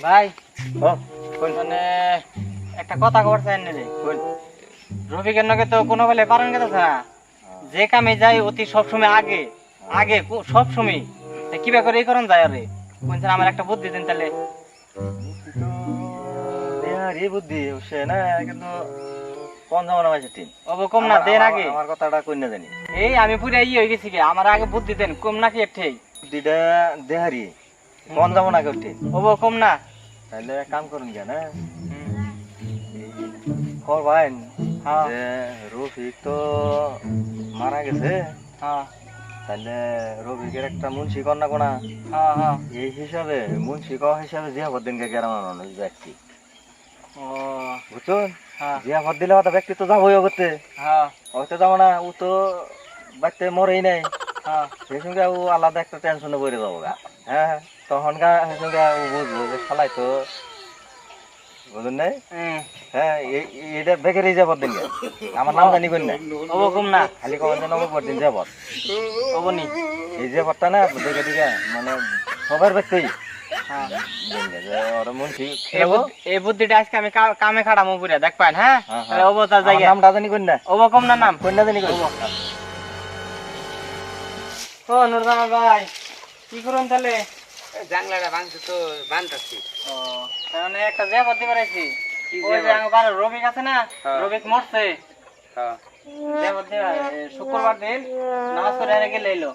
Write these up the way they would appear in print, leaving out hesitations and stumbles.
ভাই ও কোন মানে একটা কথা খবর চাই না রে। কোন রফিকের নকে তো কোনো বেলে পারেন গেছে না, যে কামে যাই অতি সবসময় আগে আগে সবসময় কিবা করে এই করন যায় রে। কোনছেন আমার একটা বুদ্ধি দেন তাহলে। তো দেহারি বুদ্ধি হচ্ছে না কিন্তু কোন জামানা মাঝে তিন ওবো কম না দেন আগে। আমার কথাটা কই না জানি এই আমি পুরা হয়ে গেছি গে, আমার আগে বুদ্ধি দেন কম নাকি একটাই। বুদ্ধিটা দেহারি কোন জামানা করতে ওবো কম না। তাহলে এক কাম করুন কেন খবর ভাই হ্যাঁ যে রফিক তো মারা গেছে হ্যাঁ তাহলে রফিকের একটা মুন্সি কন্যা কোনা হ্যাঁ হ্যাঁ। এই হিসাবে মুন্সি ক হিসাবে জিয়াফদ্দিনকে গ্রামের মানুষ ব্যক্তি ও বুঝছেন হ্যাঁ জিয়াফত দিলে হয়তো ব্যক্তি তো যাবোই করতে হ্যাঁ হয়তো যাবো না ও তো বাড়িতে মরেই নাই হ্যাঁ। সেই সঙ্গে ও আলাদা একটা টেনশনে পড়ে যাবো গা হ্যাঁ তখন গা সেই সঙ্গে ও বুঝবো যে খালাই তো বুঝলেন নাই হ্যাঁ এটা বেকার এই যাবত দিন আমার নাম জানি করি না ওবো কম না। খালি কখন যেন দিন যাবত ওবো নি। এই যাবতটা না দেখে দিকে মানে সবার ব্যক্তি হ্যাঁ মুন্সি এই বুদ্ধিটা আজকে আমি কামে খাটামো পুরা দেখ পান। হ্যাঁ তাহলে ওবো তার জায়গা নামটা জানি করি না ওবো কম না নাম। কন্যা জানি করি ও নুরজামান ভাই কি করুন তাহলে? জানলাটা ভাঙছে তো বানতাছি। ও মানে একটা যে বুদ্ধি বানাইছি। কি ওই যে যে আমার বাড়ির রবিক আছে না, হ্যাঁ। রবিক মরছে। হ্যাঁ যে বুদ্ধি শুক্রবার দিন নামাজ পড়ে এনে গেলে এলো।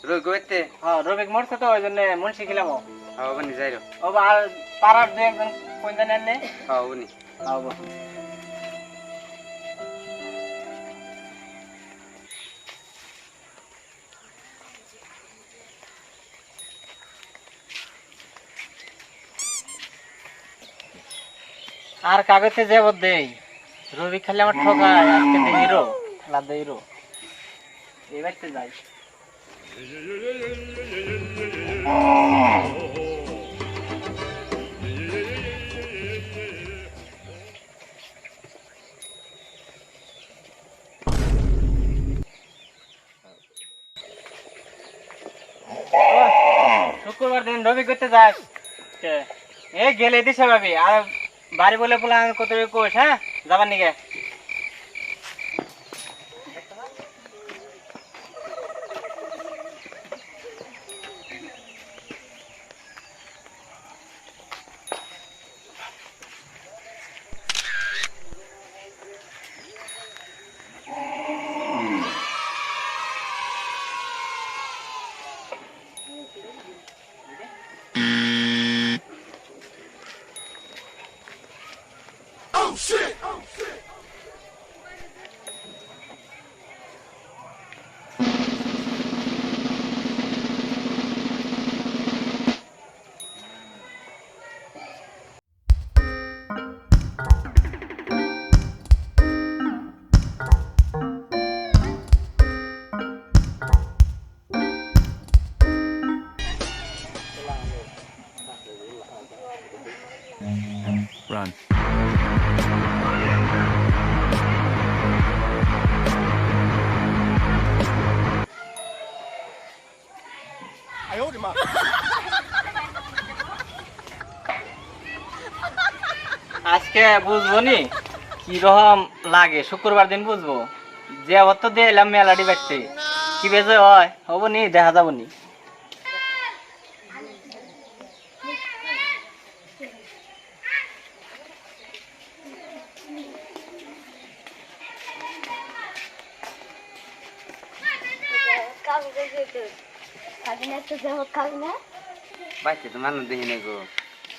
রোগ হইতে হ্যাঁ রবিক মরছে তো ওই জন্য মুন্সি খেলাম। হ্যাঁ বনি যাইরো ও আর পাড়ার দু একজন কোন জানেন এনে হ্যাঁ বনি হবো। আর কাগজে যাব দেই রবি খালি আমার ঠকায় আজকে দে হিরো খেলা দে হিরো এবার তো যাই। শুক্রবার দিন রবি করতে যাস এ গেলে দিছে ভাবি আর বাড়ি বলে পোলা কত কোষ। হ্যাঁ যাবার নিকে Run. আজকে বুঝবো নি কিরকম লাগে, শুক্রবার দিন বুঝবো। যে আবার তো দিয়ে এলাম মেলাটি বাড়তে কি বেজে হয় হবো নি দেখা যাবো নি। বাইতে তো মানুষ দেখি নাই গো।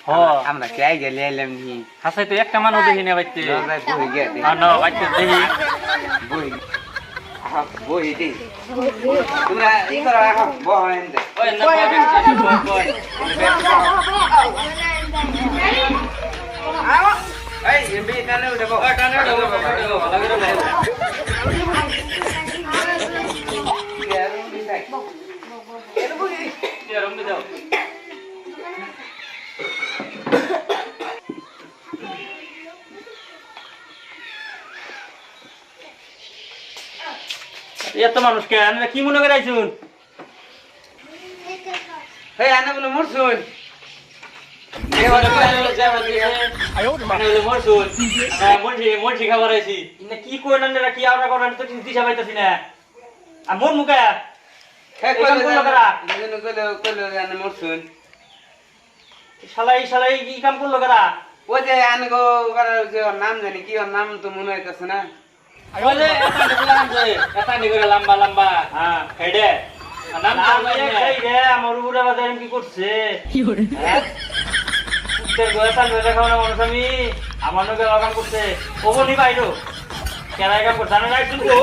হ আমরা কি আই গেলে এলাম নি হাসাই তো একটা মানুষ দেখি না বাইতে। বই গে বাইতে দেখি বই বই দি তোমরা ই করো এখন বহেন দে ওই না বয় বয় এই এমবি কানে উঠবো কানে উঠবো লাগে রে রুম দি দাও। এত মানুষ কেন কি মনে করে আইছুন? এই আনা বলে মরছুন মরছি খাবার আইছি কি কই না কি আমরা করেন তো দিশা পাইতাছি না আর মোর মুখে শালাই কি কাম করলো কারা ওই যে আনগো নাম জানি কি ওর নাম তো মনে হইতেছে না ওই যে এটা নিগরে লম্বা লম্বা হ্যাঁ হেডে নাম এই রে আমার উপরে বাজার কি করছে তোর গোয়াটা লয়ে খাওয়া মানুষ আমি আমার নগে লাগাম করছে ওবো নি বাইরো কেন কাম করছ জানো না কিন্তু